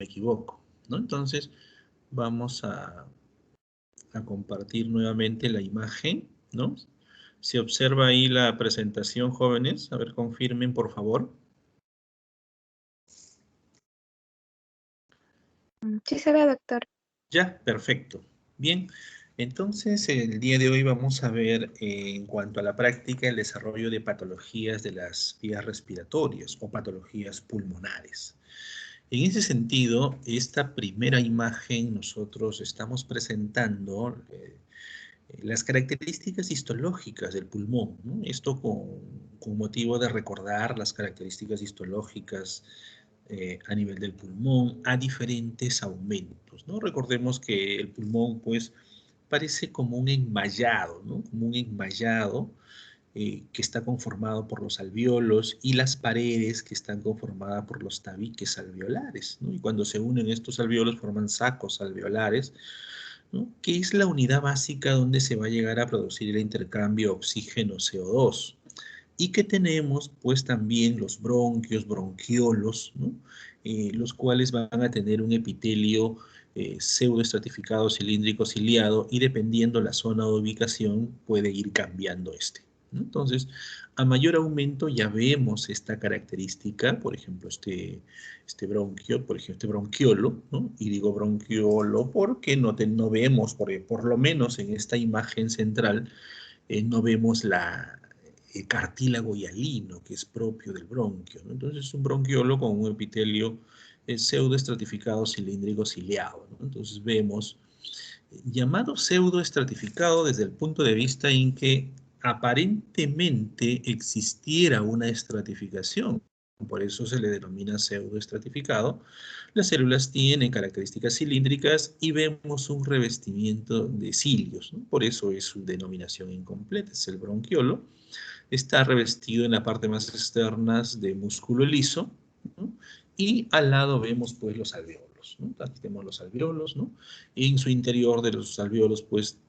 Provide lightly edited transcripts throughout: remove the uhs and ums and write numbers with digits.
equivoco, ¿no? Entonces, vamos a compartir nuevamente la imagen, ¿no? Se observa ahí la presentación, jóvenes. A ver, confirmen, por favor. Sí se ve, doctor. Ya, perfecto. Bien, entonces el día de hoy vamos a ver en cuanto a la práctica el desarrollo de patologías de las vías respiratorias o patologías pulmonares. En ese sentido, esta primera imagen nosotros estamos presentando las características histológicas del pulmón, ¿no? Esto con motivo de recordar las características histológicas a nivel del pulmón a diferentes aumentos, ¿no? Recordemos que el pulmón, pues, parece como un enmayado, ¿no? Como un enmayado que está conformado por los alveolos y las paredes que están conformadas por los tabiques alveolares, ¿no? Y cuando se unen estos alveolos forman sacos alveolares, ¿no? Que es la unidad básica donde se va a llegar a producir el intercambio oxígeno-CO2. Y que tenemos pues también los bronquios, bronquiolos, ¿no? Los cuales van a tener un epitelio pseudoestratificado cilíndrico ciliado y dependiendo la zona de ubicación puede ir cambiando este, ¿no? Entonces, a mayor aumento ya vemos esta característica, por ejemplo, este bronquio, por ejemplo, este bronquiolo, ¿no? Y digo bronquiolo porque no vemos, por lo menos en esta imagen central, no vemos el cartílago hialino, que es propio del bronquio, ¿no? Entonces es un bronquiolo con un epitelio pseudoestratificado cilíndrico ciliado, ¿no? Entonces vemos llamado pseudoestratificado desde el punto de vista en que aparentemente existiera una estratificación, por eso se le denomina pseudoestratificado. Las células tienen características cilíndricas y vemos un revestimiento de cilios, ¿no? Por eso es su denominación incompleta, es el bronquiolo. Está revestido en la parte más externas de músculo liso, ¿no? Y al lado vemos pues los alveolos, ¿no? Aquí tenemos los alveolos, ¿no? Y en su interior de los alveolos, pues,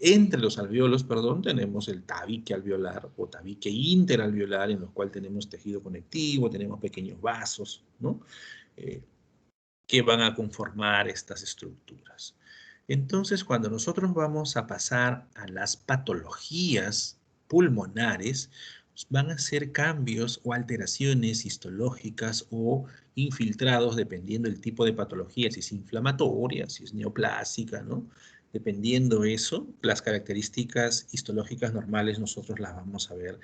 entre los alveolos, perdón, tenemos el tabique alveolar o tabique interalveolar, en los cual tenemos tejido conectivo, tenemos pequeños vasos, ¿no? Que van a conformar estas estructuras. Entonces, cuando nosotros vamos a pasar a las patologías pulmonares, pues van a ser cambios o alteraciones histológicas o infiltrados, dependiendo del tipo de patología, si es inflamatoria, si es neoplásica, ¿no? Dependiendo eso, las características histológicas normales nosotros las vamos a ver,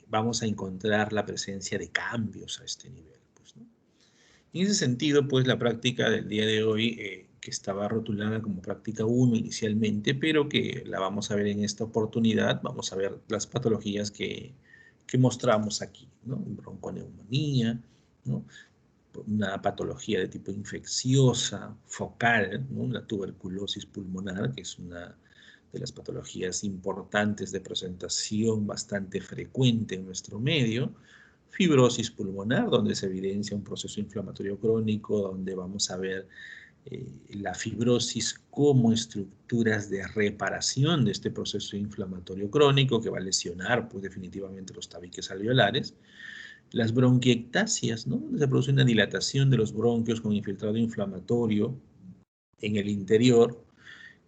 vamos a encontrar la presencia de cambios a este nivel, pues, ¿no? En ese sentido, pues la práctica del día de hoy, que estaba rotulada como práctica 1 inicialmente, pero que la vamos a ver en esta oportunidad, vamos a ver las patologías que mostramos aquí, ¿no? Bronconeumonía, ¿no? Una patología de tipo infecciosa, focal, ¿no? La tuberculosis pulmonar, que es una de las patologías importantes de presentación bastante frecuente en nuestro medio. Fibrosis pulmonar, donde se evidencia un proceso inflamatorio crónico, donde vamos a ver la fibrosis como estructuras de reparación de este proceso inflamatorio crónico que va a lesionar, pues, definitivamente los tabiques alveolares. Las bronquiectasias, ¿no? Donde se produce una dilatación de los bronquios con infiltrado inflamatorio en el interior,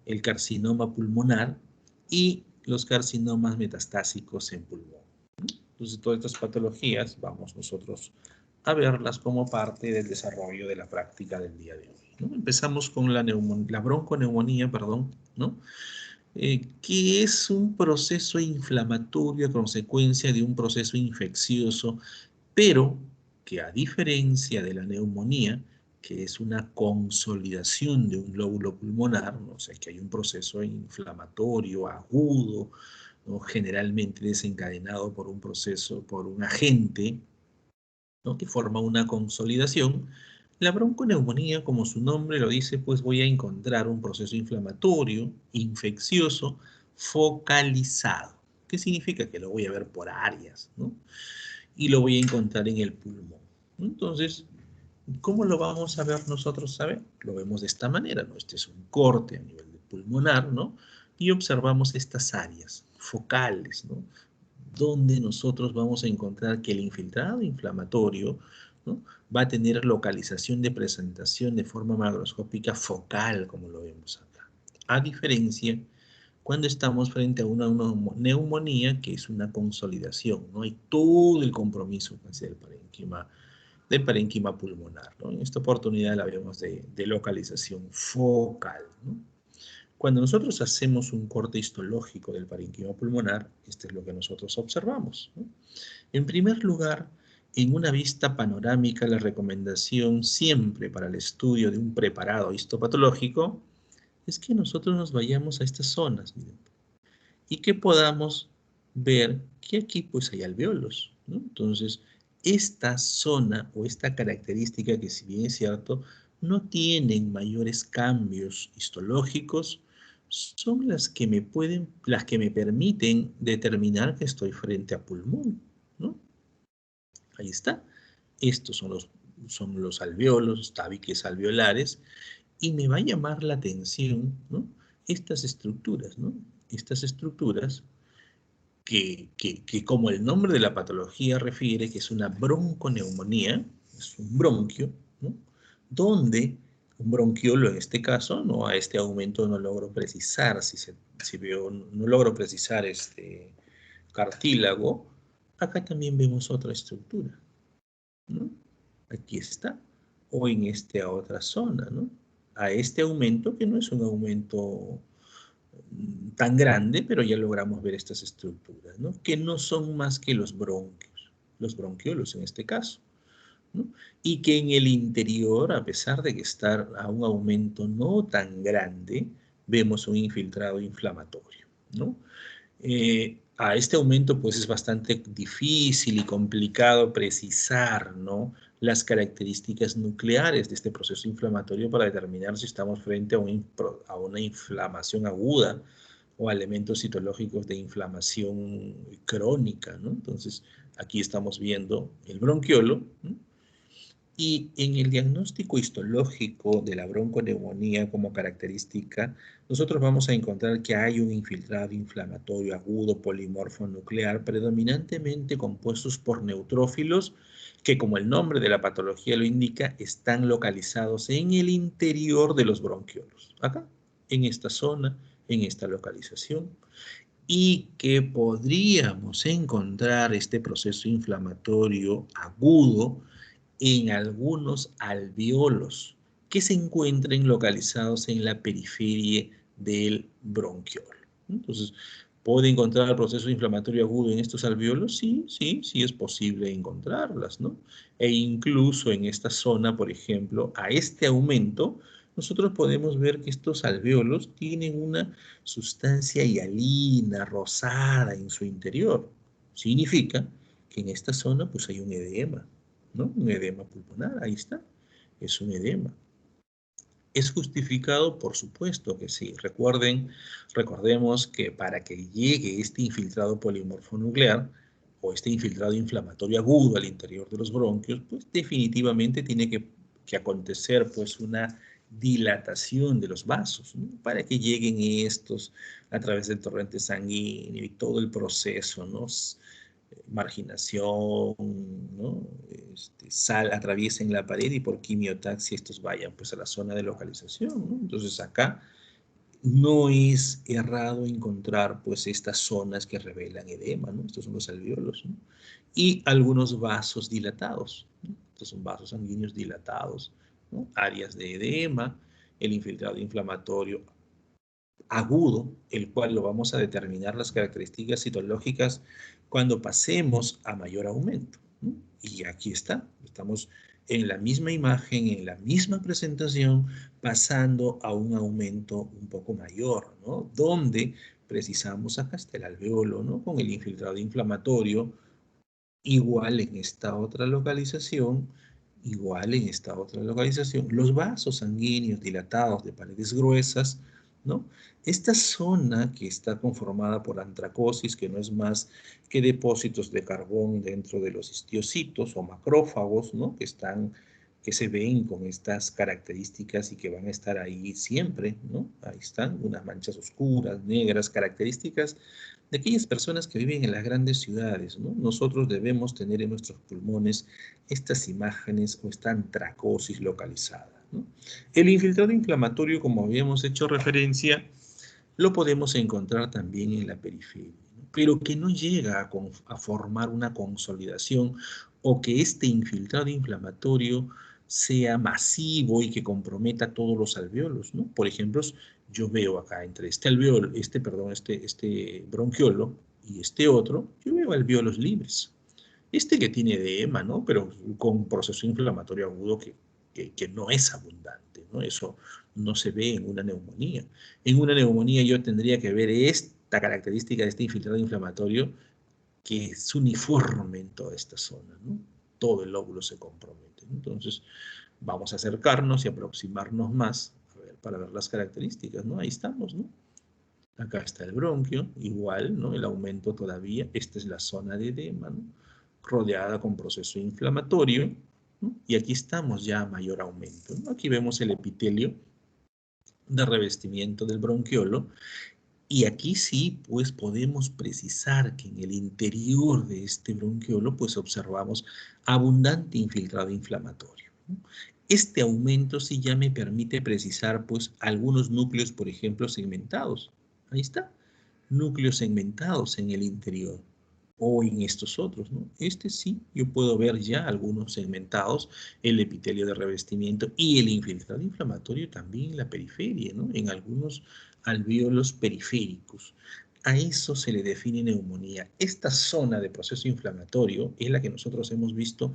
el carcinoma pulmonar y los carcinomas metastásicos en pulmón. Entonces, todas estas patologías vamos nosotros a verlas como parte del desarrollo de la práctica del día de hoy, ¿no? Empezamos con la bronconeumonía, perdón, ¿no? Que es un proceso inflamatorio a consecuencia de un proceso infeccioso, pero que a diferencia de la neumonía, que es una consolidación de un lóbulo pulmonar, ¿no? O sea, que hay un proceso inflamatorio agudo, ¿no? Generalmente desencadenado por un proceso, por un agente, ¿no? Que forma una consolidación. La bronconeumonía, como su nombre lo dice, pues voy a encontrar un proceso inflamatorio, infeccioso, focalizado. ¿Qué significa? Que lo voy a ver por áreas, ¿no? Y lo voy a encontrar en el pulmón. Entonces, ¿cómo lo vamos a ver nosotros? ¿Sabe? Lo vemos de esta manera, ¿no? Este es un corte a nivel de pulmonar, ¿no? Y observamos estas áreas focales, ¿no? Donde nosotros vamos a encontrar que el infiltrado inflamatorio, ¿no? Va a tener localización de presentación de forma macroscópica focal, como lo vemos acá. A diferencia cuando estamos frente a una neumonía, que es una consolidación, ¿no? Hay todo el compromiso del parénquima pulmonar, ¿no? En esta oportunidad la vemos de localización focal, ¿no? Cuando nosotros hacemos un corte histológico del parénquima pulmonar, esto es lo que nosotros observamos, ¿no? En primer lugar, en una vista panorámica, la recomendación siempre para el estudio de un preparado histopatológico es que nosotros nos vayamos a estas zonas, miren, y que podamos ver que aquí pues hay alvéolos, ¿no? Entonces, esta zona o esta característica que si bien es cierto, no tienen mayores cambios histológicos, son las que me permiten determinar que estoy frente a pulmón, ¿no? Ahí está. Estos son los alvéolos, tabiques alveolares, y me va a llamar la atención, ¿no? Estas estructuras, ¿no? Estas estructuras que como el nombre de la patología refiere, que es una bronconeumonía, es un bronquio, ¿no? Donde un bronquiolo en este caso, ¿no? A este aumento no logro precisar, si veo, no logro precisar este cartílago, acá también vemos otra estructura, ¿no? Aquí está, o en esta otra zona, ¿no? A este aumento, que no es un aumento tan grande, pero ya logramos ver estas estructuras, ¿no? Que no son más que los bronquios, los bronquiolos en este caso, ¿no? Y que en el interior, a pesar de que está a un aumento no tan grande, vemos un infiltrado inflamatorio, ¿no? A este aumento pues es bastante difícil y complicado precisar, ¿no? Las características nucleares de este proceso inflamatorio para determinar si estamos frente a una inflamación aguda o a elementos citológicos de inflamación crónica, ¿no? Entonces, aquí estamos viendo el bronquiolo, ¿no? Y en el diagnóstico histológico de la bronconeumonía como característica, nosotros vamos a encontrar que hay un infiltrado inflamatorio agudo polimorfo nuclear predominantemente compuestos por neutrófilos que, como el nombre de la patología lo indica, están localizados en el interior de los bronquiolos. Acá, en esta zona, en esta localización, y que podríamos encontrar este proceso inflamatorio agudo en algunos alvéolos que se encuentren localizados en la periferia del bronquiolo. Entonces, ¿puede encontrar el proceso inflamatorio agudo en estos alvéolos? Sí, sí, sí es posible encontrarlas, ¿no? E incluso en esta zona, por ejemplo, a este aumento, nosotros podemos ver que estos alvéolos tienen una sustancia hialina, rosada en su interior. Significa que en esta zona pues hay un edema, ¿no? Un edema pulmonar, ahí está, es un edema. ¿Es justificado? Por supuesto que sí. Recordemos que para que llegue este infiltrado polimorfonuclear o este infiltrado inflamatorio agudo al interior de los bronquios, pues definitivamente tiene que acontecer pues una dilatación de los vasos, ¿no? Para que lleguen estos a través del torrente sanguíneo y todo el proceso, ¿no? Marginación, ¿no? Atraviesen la pared y por quimiotaxia estos vayan pues a la zona de localización, ¿no? Entonces acá no es errado encontrar pues estas zonas que revelan edema, ¿no? Estos son los alvéolos, ¿no? Y algunos vasos dilatados, ¿no? Estos son vasos sanguíneos dilatados, ¿no? Áreas de edema, el infiltrado inflamatorio agudo, el cual lo vamos a determinar las características citológicas cuando pasemos a mayor aumento, ¿no? Y aquí está, estamos en la misma imagen, en la misma presentación, pasando a un aumento un poco mayor, ¿no? Donde precisamos, acá está el alvéolo, ¿no? Con el infiltrado inflamatorio, igual en esta otra localización, los vasos sanguíneos dilatados de paredes gruesas, ¿no? Esta zona que está conformada por antracosis, que no es más que depósitos de carbón dentro de los histiocitos o macrófagos, ¿no? Que se ven con estas características y que van a estar ahí siempre, ¿no? Ahí están unas manchas oscuras, negras, características de aquellas personas que viven en las grandes ciudades, ¿no? Nosotros debemos tener en nuestros pulmones estas imágenes o esta antracosis localizada, ¿no? El infiltrado inflamatorio, como habíamos hecho referencia, lo podemos encontrar también en la periferia, ¿no? Pero que no llega a formar una consolidación o que este infiltrado inflamatorio sea masivo y que comprometa todos los alveolos, ¿no? Por ejemplo, yo veo acá entre este alveolo, este bronquiolo y este otro, yo veo alveolos libres. Este que tiene edema, ¿no? Pero con proceso inflamatorio agudo que no es abundante, ¿no? Eso no se ve en una neumonía. En una neumonía yo tendría que ver esta característica de este infiltrado inflamatorio que es uniforme en toda esta zona, ¿no? Todo el lóbulo se compromete, ¿no? Entonces, vamos a acercarnos y aproximarnos más para ver las características, ¿no? Ahí estamos, ¿no? Acá está el bronquio, igual, ¿no? El aumento todavía, esta es la zona de edema, ¿no? Rodeada con proceso inflamatorio, ¿no? Y aquí estamos ya a mayor aumento, ¿no? Aquí vemos el epitelio de revestimiento del bronquiolo, y aquí sí, pues podemos precisar que en el interior de este bronquiolo, pues observamos abundante infiltrado inflamatorio, ¿no? Este aumento sí ya me permite precisar, pues, algunos núcleos, por ejemplo, segmentados. Ahí está, núcleos segmentados en el interior o en estos otros, ¿no? Este sí, yo puedo ver ya algunos segmentados, el epitelio de revestimiento y el infiltrado inflamatorio también en la periferia, ¿no? En algunos alvéolos periféricos. A eso se le define neumonía. Esta zona de proceso inflamatorio es la que nosotros hemos visto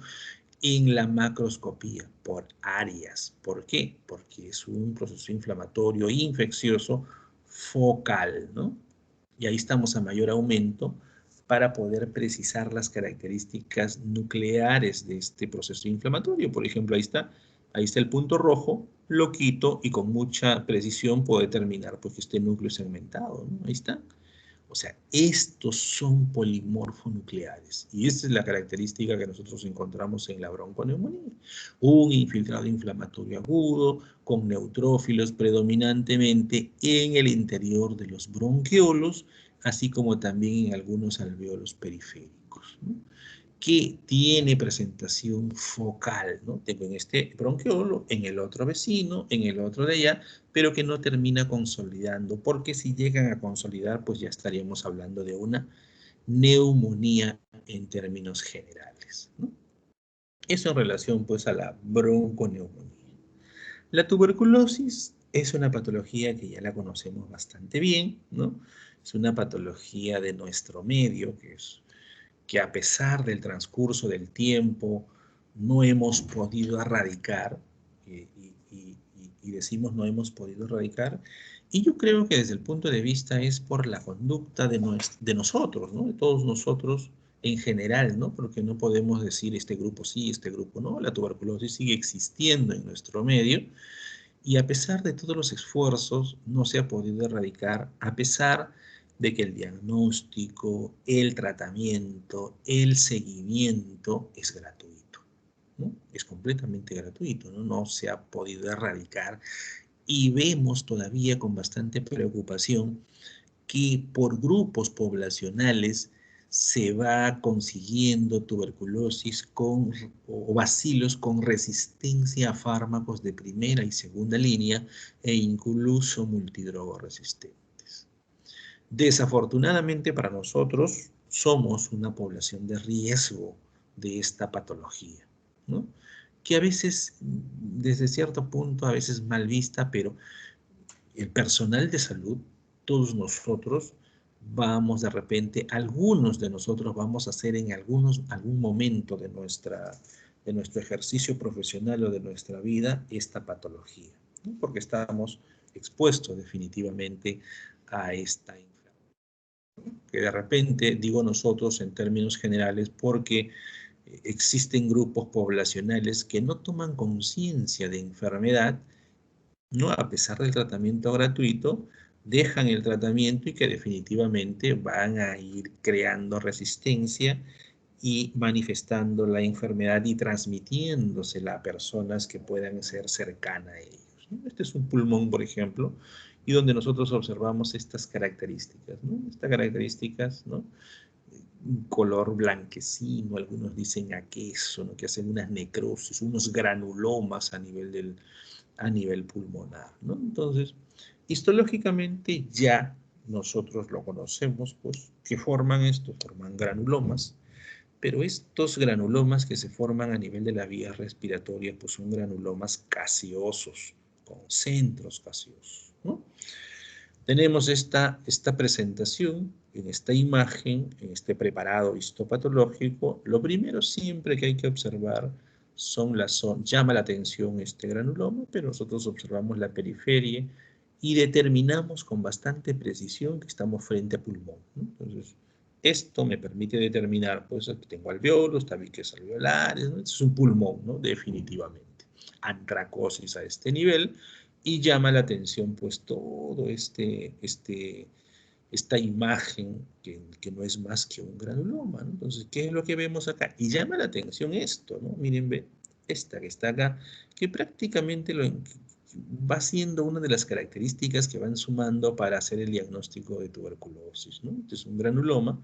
en la macroscopía por áreas. ¿Por qué? Porque es un proceso inflamatorio infeccioso focal, ¿no? Y ahí estamos a mayor aumento para poder precisar las características nucleares de este proceso inflamatorio. Por ejemplo, ahí está el punto rojo, lo quito y con mucha precisión puedo determinar porque este núcleo es segmentado, ¿no? Ahí está. O sea, estos son polimorfonucleares y esta es la característica que nosotros encontramos en la bronconeumonía. Un infiltrado inflamatorio agudo con neutrófilos predominantemente en el interior de los bronquiolos, así como también en algunos alvéolos periféricos, ¿no? Que tiene presentación focal, ¿no? Tengo en este bronquiolo, en el otro vecino, en el otro de allá, pero que no termina consolidando, porque si llegan a consolidar, pues ya estaríamos hablando de una neumonía en términos generales, ¿no? Eso en relación, pues, a la bronconeumonía. La tuberculosis es una patología que ya la conocemos bastante bien, ¿no? Es una patología de nuestro medio, que a pesar del transcurso del tiempo no hemos podido erradicar, y decimos no hemos podido erradicar, y yo creo que desde el punto de vista es por la conducta de nosotros, ¿no? De todos nosotros en general, ¿no? Porque no podemos decir este grupo sí, este grupo no. La tuberculosis sigue existiendo en nuestro medio, y a pesar de todos los esfuerzos, no se ha podido erradicar, a pesar de que el diagnóstico, el tratamiento, el seguimiento es gratuito, ¿no? Es completamente gratuito, ¿no? No se ha podido erradicar y vemos todavía con bastante preocupación que por grupos poblacionales se va consiguiendo tuberculosis o bacilos con resistencia a fármacos de primera y segunda línea e incluso multidrogoresistentes. Desafortunadamente para nosotros somos una población de riesgo de esta patología, ¿no? Que a veces, desde cierto punto, a veces mal vista, pero el personal de salud, todos nosotros vamos de repente, algunos de nosotros vamos a hacer en algún momento de nuestro ejercicio profesional o de nuestra vida esta patología, ¿no? Porque estamos expuestos definitivamente a esta enfermedad. Que de repente, digo nosotros en términos generales, porque existen grupos poblacionales que no toman conciencia de enfermedad, ¿no? A pesar del tratamiento gratuito, dejan el tratamiento y que definitivamente van a ir creando resistencia y manifestando la enfermedad y transmitiéndosela a personas que puedan ser cercanas a ellos, ¿no? Este es un pulmón, por ejemplo, y donde nosotros observamos estas características, ¿no? Estas características, ¿no? Un color blanquecino, algunos dicen a queso, ¿no? Que hacen unas necrosis, unos granulomas a nivel pulmonar, ¿no? Entonces, histológicamente ya nosotros lo conocemos, pues, ¿qué forman esto? Forman granulomas, pero estos granulomas que se forman a nivel de la vía respiratoria, pues son granulomas gaseosos, con centros gaseosos, ¿no? Tenemos esta presentación en esta imagen, en este preparado histopatológico. Lo primero siempre que hay que observar llama la atención este granuloma, pero nosotros observamos la periferia y determinamos con bastante precisión que estamos frente a pulmón, ¿no? Entonces, esto me permite determinar, pues aquí tengo alveolos, tabiques alveolares, ¿no? Este es un pulmón, ¿no? Definitivamente. Antracosis a este nivel, y llama la atención pues todo esta imagen que no es más que un granuloma, ¿no? Entonces, ¿qué es lo que vemos acá? Y llama la atención esto, ¿no? Miren, ve, esta que está acá, que prácticamente va siendo una de las características que van sumando para hacer el diagnóstico de tuberculosis, ¿no? Este es un granuloma,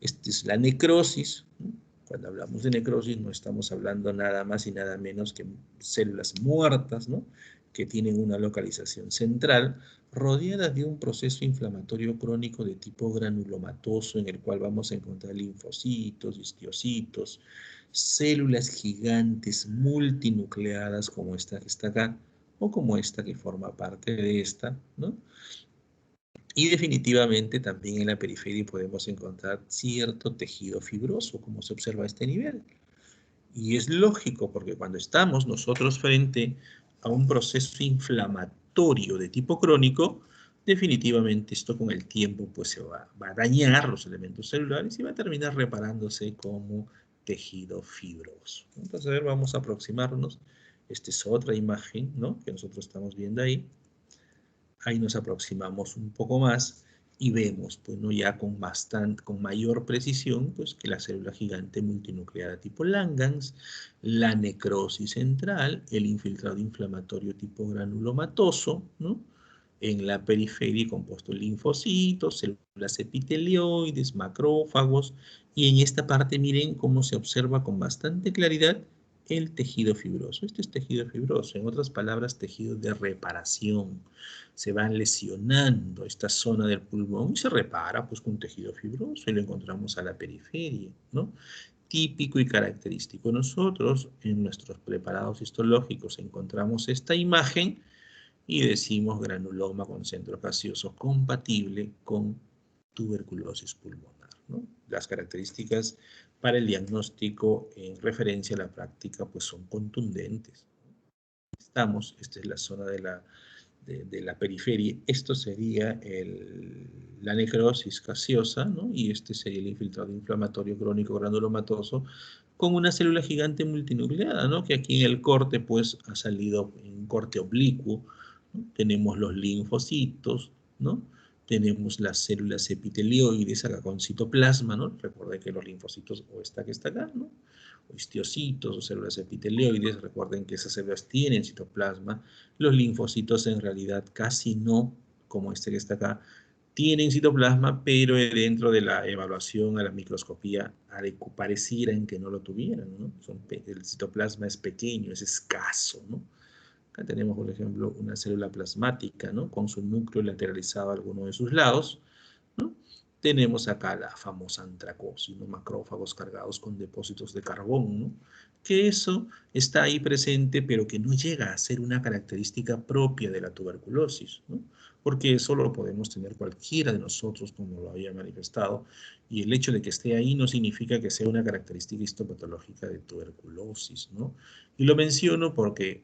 esta es la necrosis, ¿no? Cuando hablamos de necrosis no estamos hablando nada más y nada menos que células muertas, ¿no? Que tienen una localización central, rodeadas de un proceso inflamatorio crónico de tipo granulomatoso, en el cual vamos a encontrar linfocitos, histiocitos, células gigantes multinucleadas como esta que está acá, o como esta que forma parte de esta, ¿no? Y definitivamente también en la periferia podemos encontrar cierto tejido fibroso, como se observa a este nivel. Y es lógico, porque cuando estamos nosotros frente a un proceso inflamatorio de tipo crónico, definitivamente esto con el tiempo pues va a dañar los elementos celulares y va a terminar reparándose como tejido fibroso. Entonces, a ver, vamos a aproximarnos. Esta es otra imagen, ¿no? Que nosotros estamos viendo ahí. Ahí nos aproximamos un poco más y vemos, pues, ¿no? Ya con mayor precisión, pues, que la célula gigante multinucleada tipo Langhans, la necrosis central, el infiltrado inflamatorio tipo granulomatoso, ¿no? En la periferia compuesto linfocitos, células epitelioides, macrófagos, y en esta parte miren cómo se observa con bastante claridad el tejido fibroso. Este es tejido fibroso, en otras palabras, tejido de reparación. Se va lesionando esta zona del pulmón y se repara pues con tejido fibroso y lo encontramos a la periferia, ¿no? Típico y característico. Nosotros en nuestros preparados histológicos encontramos esta imagen y decimos granuloma con centro gaseoso compatible con tuberculosis pulmonar, ¿no? Las características para el diagnóstico en referencia a la práctica pues son contundentes. Esta es la zona de la periferia. Esto sería la necrosis gaseosa, ¿no? Y este sería el infiltrado inflamatorio crónico granulomatoso con una célula gigante multinucleada, ¿no? Que aquí en el corte, pues, ha salido en un corte oblicuo, ¿no? Tenemos los linfocitos, ¿no? Tenemos las células epitelioides acá con citoplasma, ¿no? Recuerden que los linfocitos, o esta que está acá, ¿no? O histiocitos o células epitelioides, recuerden que esas células tienen citoplasma. Los linfocitos en realidad casi no, como este que está acá, tienen citoplasma, pero dentro de la evaluación a la microscopía pareciera en que no lo tuvieran, ¿no? El citoplasma es pequeño, es escaso, ¿no? Acá tenemos, por ejemplo, una célula plasmática, ¿no? Con su núcleo lateralizado a alguno de sus lados, ¿no? Tenemos acá la famosa antracosis, ¿no? Macrófagos cargados con depósitos de carbón, ¿no? Que eso está ahí presente, pero que no llega a ser una característica propia de la tuberculosis, ¿no? Porque eso lo podemos tener cualquiera de nosotros, como lo había manifestado, y el hecho de que esté ahí no significa que sea una característica histopatológica de tuberculosis, ¿no? Y lo menciono porque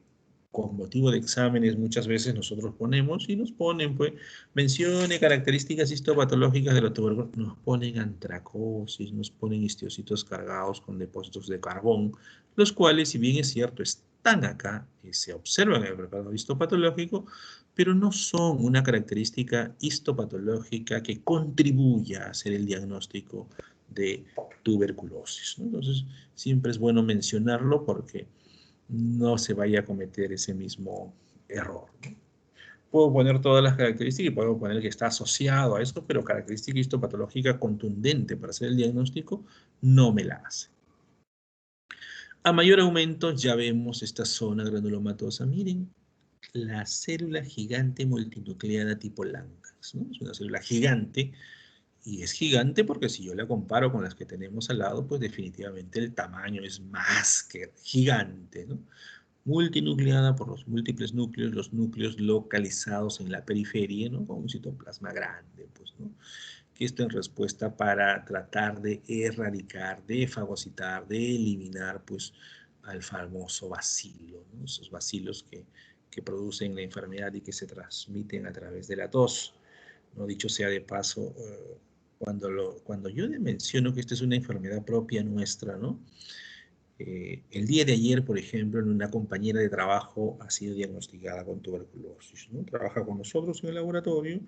con motivo de exámenes muchas veces nosotros ponemos y nos ponen, pues, mencione características histopatológicas de la tuberculosis. Nos ponen antracosis, nos ponen histiocitos cargados con depósitos de carbón, los cuales, si bien es cierto, están acá, se observan en el preparado histopatológico, pero no son una característica histopatológica que contribuya a hacer el diagnóstico de tuberculosis, ¿no? Entonces, siempre es bueno mencionarlo porque no se vaya a cometer ese mismo error, ¿no? Puedo poner todas las características y puedo poner que está asociado a eso, pero característica histopatológica contundente para hacer el diagnóstico no me la hace. A mayor aumento ya vemos esta zona granulomatosa. Miren, la célula gigante multinucleada tipo Langhans, ¿no? Es una célula gigante, y es gigante porque si yo la comparo con las que tenemos al lado, pues definitivamente el tamaño es más que gigante, ¿no? Multinucleada por los múltiples núcleos, los núcleos localizados en la periferia, ¿no? Con un citoplasma grande, pues, ¿no? Que esto en respuesta para tratar de erradicar, de fagocitar, de eliminar, pues, al famoso bacilo, ¿no? Esos bacilos que producen la enfermedad y que se transmiten a través de la tos, ¿no? Dicho sea de paso, cuando yo menciono que esta es una enfermedad propia nuestra, ¿no? El día de ayer, por ejemplo, una compañera de trabajo ha sido diagnosticada con tuberculosis, ¿no? Trabaja con nosotros en el laboratorio,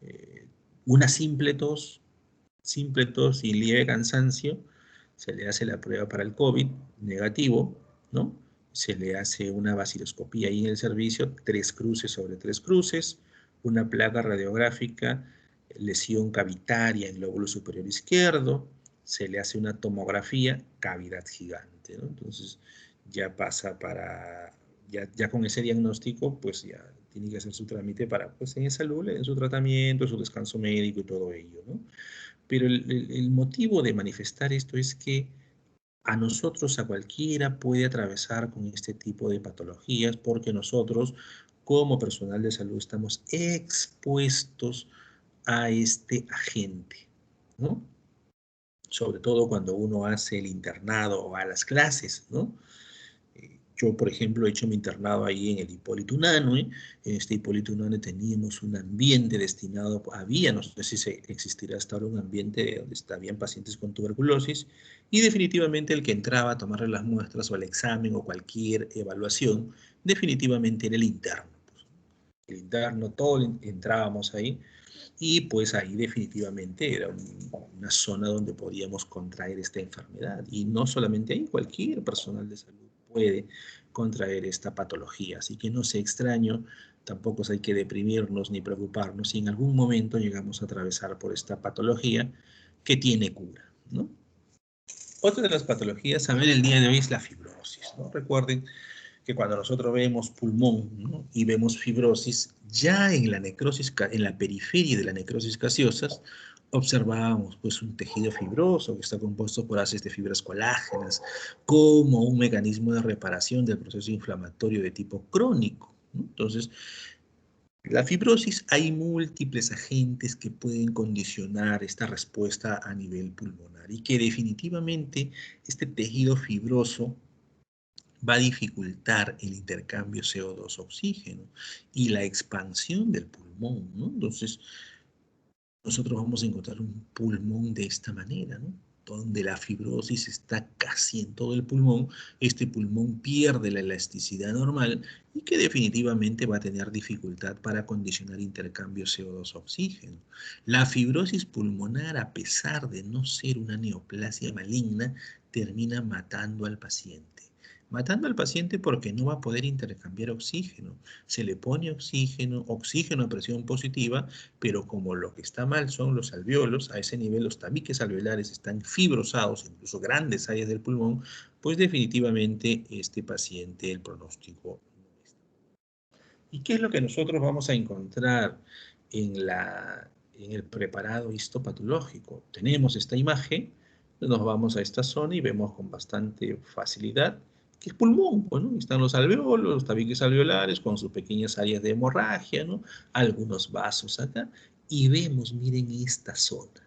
eh, una simple tos y leve cansancio, se le hace la prueba para el COVID, negativo, ¿no? Se le hace una vaciloscopía ahí en el servicio, 3 cruces sobre 3 cruces, una placa radiográfica, lesión cavitaria en el lóbulo superior izquierdo, se le hace una tomografía, cavidad gigante, ¿no? Entonces ya pasa para, ya con ese diagnóstico, pues ya tiene que hacer su trámite para, pues en salud, en su tratamiento, su descanso médico y todo ello, ¿no? Pero el motivo de manifestar esto es que a nosotros, a cualquiera, puede atravesar con este tipo de patologías porque nosotros, como personal de salud, estamos expuestos a este agente, ¿no? Sobre todo cuando uno hace el internado o a las clases, ¿no? Yo, por ejemplo, he hecho mi internado ahí en el Hipólito Unanue. En este Hipólito Unanue teníamos un ambiente destinado, había, no sé si existirá hasta ahora, un ambiente donde habían pacientes con tuberculosis, y definitivamente el que entraba a tomarle las muestras o el examen o cualquier evaluación, definitivamente era el interno. Pues. El interno, todos entrábamos ahí, y pues ahí definitivamente era una zona donde podíamos contraer esta enfermedad. Y no solamente ahí, cualquier personal de salud puede contraer esta patología. Así que no sea extraño, tampoco hay que deprimirnos ni preocuparnos si en algún momento llegamos a atravesar por esta patología que tiene cura, ¿no? Otra de las patologías a ver el día de hoy es la fibrosis, ¿no? Recuerden que cuando nosotros vemos pulmón, ¿no? Y vemos fibrosis, ya en la necrosis, en la periferia de la necrosis gaseosas, observábamos pues un tejido fibroso que está compuesto por haces de fibras colágenas, como un mecanismo de reparación del proceso inflamatorio de tipo crónico, ¿no? Entonces, la fibrosis, hay múltiples agentes que pueden condicionar esta respuesta a nivel pulmonar y que definitivamente este tejido fibroso va a dificultar el intercambio CO2-oxígeno y la expansión del pulmón, ¿no? Entonces, nosotros vamos a encontrar un pulmón de esta manera, ¿no? Donde la fibrosis está casi en todo el pulmón, este pulmón pierde la elasticidad normal y que definitivamente va a tener dificultad para condicionar intercambio CO2-oxígeno. La fibrosis pulmonar, a pesar de no ser una neoplasia maligna, termina matando al paciente. Matando al paciente porque no va a poder intercambiar oxígeno. Se le pone oxígeno, oxígeno a presión positiva, pero como lo que está mal son los alveolos, a ese nivel los tabiques alveolares están fibrosados, incluso grandes áreas del pulmón, pues definitivamente este paciente, el pronóstico no está. ¿Y qué es lo que nosotros vamos a encontrar en el preparado histopatológico? Tenemos esta imagen, nos vamos a esta zona y vemos con bastante facilidad que es pulmón, pues, ¿no? Están los alveolos, los tabiques alveolares con sus pequeñas áreas de hemorragia, ¿no? Algunos vasos acá, y vemos, miren esta zona.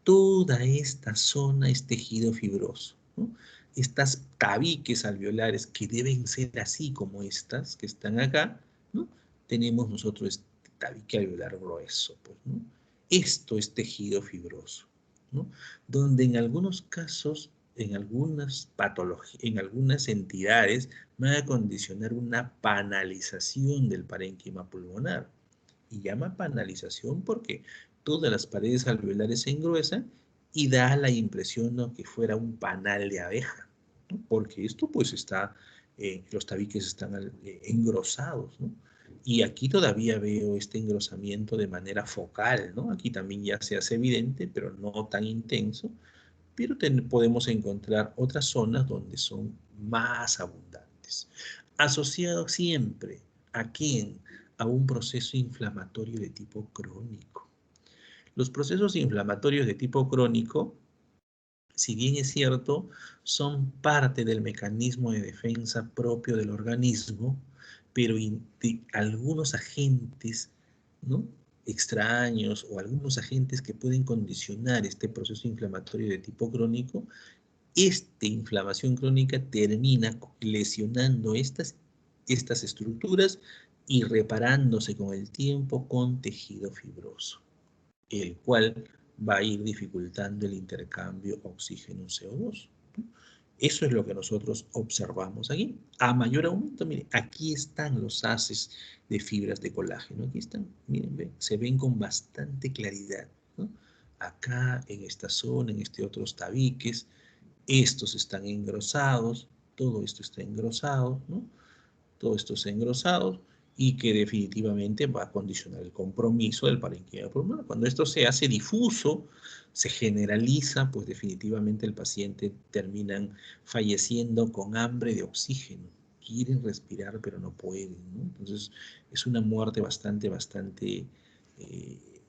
Toda esta zona es tejido fibroso, ¿no? Estas tabiques alveolares que deben ser así como estas que están acá, ¿no? Tenemos nosotros este tabique alveolar grueso, pues, ¿no? Esto es tejido fibroso, ¿no? Donde en algunos casos, en algunas patologías, en algunas entidades, va a condicionar una panalización del parénquima pulmonar. Y llama panalización porque todas las paredes alveolares se engruesan y da la impresión, ¿no?, que fuera un panal de abeja, ¿no? Porque esto pues está, los tabiques están engrosados, ¿no? Y aquí todavía veo este engrosamiento de manera focal, ¿no? Aquí también ya se hace evidente, pero no tan intenso, pero podemos encontrar otras zonas donde son más abundantes. Asociado siempre, ¿a quién? A un proceso inflamatorio de tipo crónico. Los procesos inflamatorios de tipo crónico, si bien es cierto, son parte del mecanismo de defensa propio del organismo, pero de algunos agentes, ¿no?, extraños o algunos agentes que pueden condicionar este proceso inflamatorio de tipo crónico, esta inflamación crónica termina lesionando estas estructuras y reparándose con el tiempo con tejido fibroso, el cual va a ir dificultando el intercambio oxígeno-CO2. Eso es lo que nosotros observamos aquí. A mayor aumento, miren, aquí están los haces de fibras de colágeno. Aquí están, miren, se ven con bastante claridad, ¿no? Acá, en esta zona, en este otros tabiques, estos están engrosados, todo esto está engrosado, ¿no? Todo esto está engrosado y que definitivamente va a condicionar el compromiso del parénquima pulmonar. Cuando esto se hace difuso, se generaliza, pues definitivamente el paciente termina falleciendo con hambre de oxígeno. Quieren respirar, pero no pueden, ¿no? Entonces, es una muerte bastante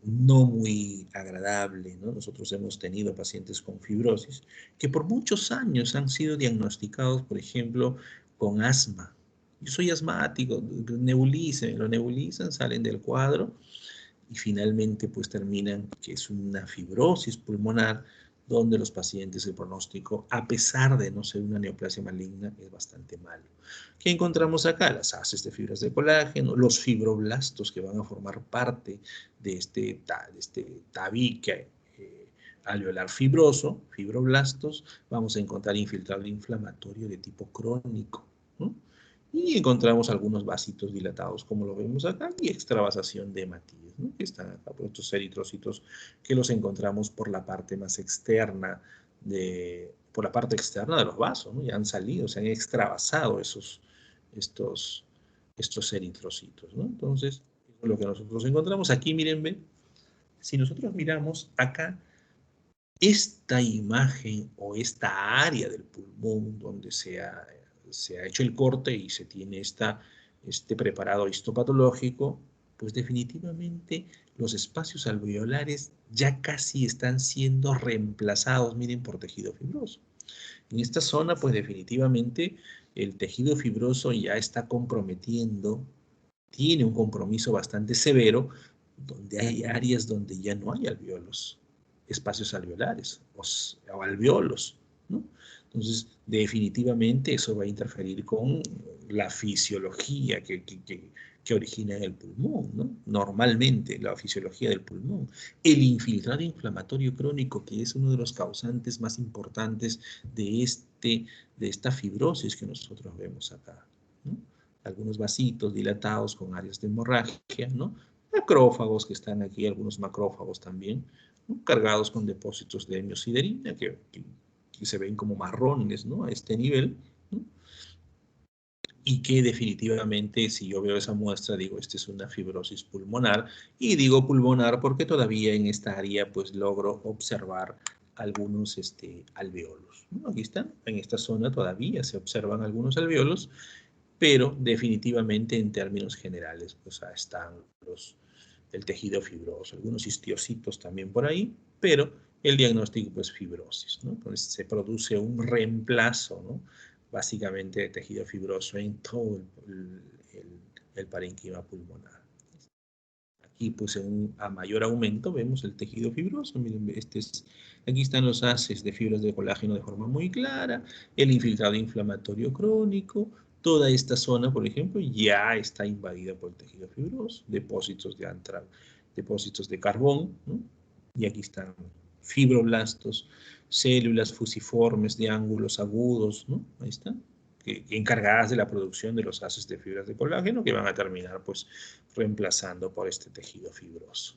no muy agradable, ¿no? Nosotros hemos tenido pacientes con fibrosis que por muchos años han sido diagnosticados, por ejemplo, con asma. Yo soy asmático, lo nebulizan, salen del cuadro y finalmente pues terminan que es una fibrosis pulmonar donde los pacientes, el pronóstico, a pesar de no ser una neoplasia maligna, es bastante malo. ¿Qué encontramos acá? Las haces de fibras de colágeno, los fibroblastos que van a formar parte de este tabique alveolar fibroso, fibroblastos, vamos a encontrar infiltrado inflamatorio de tipo crónico, ¿no? Y encontramos algunos vasitos dilatados, como lo vemos acá, y extravasación de hematíes, ¿no?, que están acá, por estos eritrocitos que los encontramos por la parte más externa por la parte externa de los vasos, ¿no? Ya han salido, se han extravasado estos eritrocitos, ¿no? Entonces, eso es lo que nosotros encontramos. Aquí, miren, ven, si nosotros miramos acá, esta imagen o esta área del pulmón donde se ha hecho el corte y se tiene este preparado histopatológico, pues definitivamente los espacios alveolares ya casi están siendo reemplazados, miren, por tejido fibroso. En esta zona, pues definitivamente el tejido fibroso ya está comprometiendo, tiene un compromiso bastante severo, donde hay áreas donde ya no hay alveolos, espacios alveolares o alveolos, ¿no? Entonces, definitivamente eso va a interferir con la fisiología que origina en el pulmón, ¿no? Normalmente, la fisiología del pulmón. El infiltrado inflamatorio crónico, que es uno de los causantes más importantes de esta fibrosis que nosotros vemos acá, ¿no? Algunos vasitos dilatados con áreas de hemorragia, ¿no? Macrófagos que están aquí, algunos macrófagos también, ¿no?, cargados con depósitos de hemiosiderina que se ven como marrones, ¿no?, a este nivel, ¿no?, y que definitivamente, si yo veo esa muestra, digo, esta es una fibrosis pulmonar, y digo pulmonar porque todavía en esta área, pues, logro observar algunos alveolos, ¿no? Aquí están, en esta zona todavía se observan algunos alveolos, pero definitivamente en términos generales, pues están el tejido fibroso, algunos histiocitos también por ahí, pero el diagnóstico pues fibrosis, ¿no? Entonces se produce un reemplazo, ¿no?, básicamente de tejido fibroso en todo el parénquima pulmonar. Aquí pues a mayor aumento vemos el tejido fibroso, miren, aquí están los haces de fibras de colágeno de forma muy clara, el infiltrado inflamatorio crónico, toda esta zona, por ejemplo, ya está invadida por el tejido fibroso, depósitos de carbón, ¿no? Y aquí están fibroblastos, células fusiformes de ángulos agudos, ¿no? Ahí están, encargadas de la producción de los haces de fibras de colágeno que van a terminar pues reemplazando por este tejido fibroso.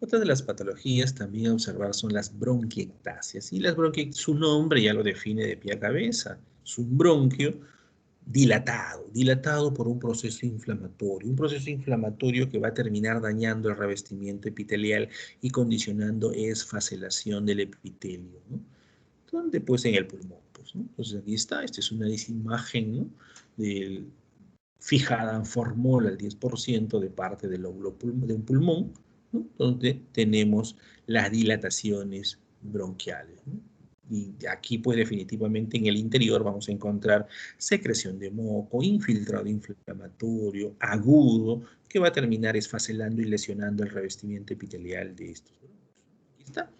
Otra de las patologías también a observar son las bronquiectasias. Y las su nombre ya lo define de pie a cabeza. Es un bronquio dilatado por un proceso inflamatorio que va a terminar dañando el revestimiento epitelial y condicionando esfacelación del epitelio, ¿no? ¿Dónde? Pues en el pulmón, pues, ¿no? Entonces aquí está, esta es una imagen, ¿no? Fijada en formol al 10% de parte del lóbulo de un pulmón, ¿no? Donde tenemos las dilataciones bronquiales, ¿no? Y aquí, pues definitivamente en el interior vamos a encontrar secreción de moco, infiltrado inflamatorio, agudo, que va a terminar esfacelando y lesionando el revestimiento epitelial de estos bronquios. Aquí está.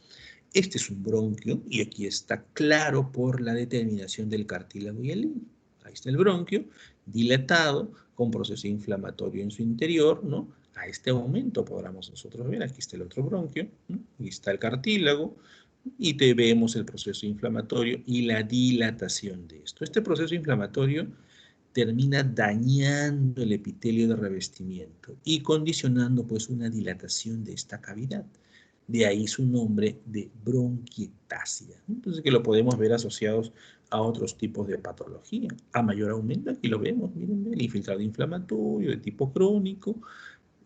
Este es un bronquio y aquí está claro por la determinación del cartílago y el hilo. Ahí está el bronquio, dilatado, con proceso inflamatorio en su interior, ¿no? A este momento podamos nosotros ver, aquí está el otro bronquio, ¿no? Aquí está el cartílago, y vemos el proceso inflamatorio y la dilatación de esto. Este proceso inflamatorio termina dañando el epitelio de revestimiento y condicionando pues una dilatación de esta cavidad. De ahí su nombre de bronquiectasia. Entonces que lo podemos ver asociados a otros tipos de patología. A mayor aumento, aquí lo vemos, miren, el infiltrado inflamatorio de tipo crónico,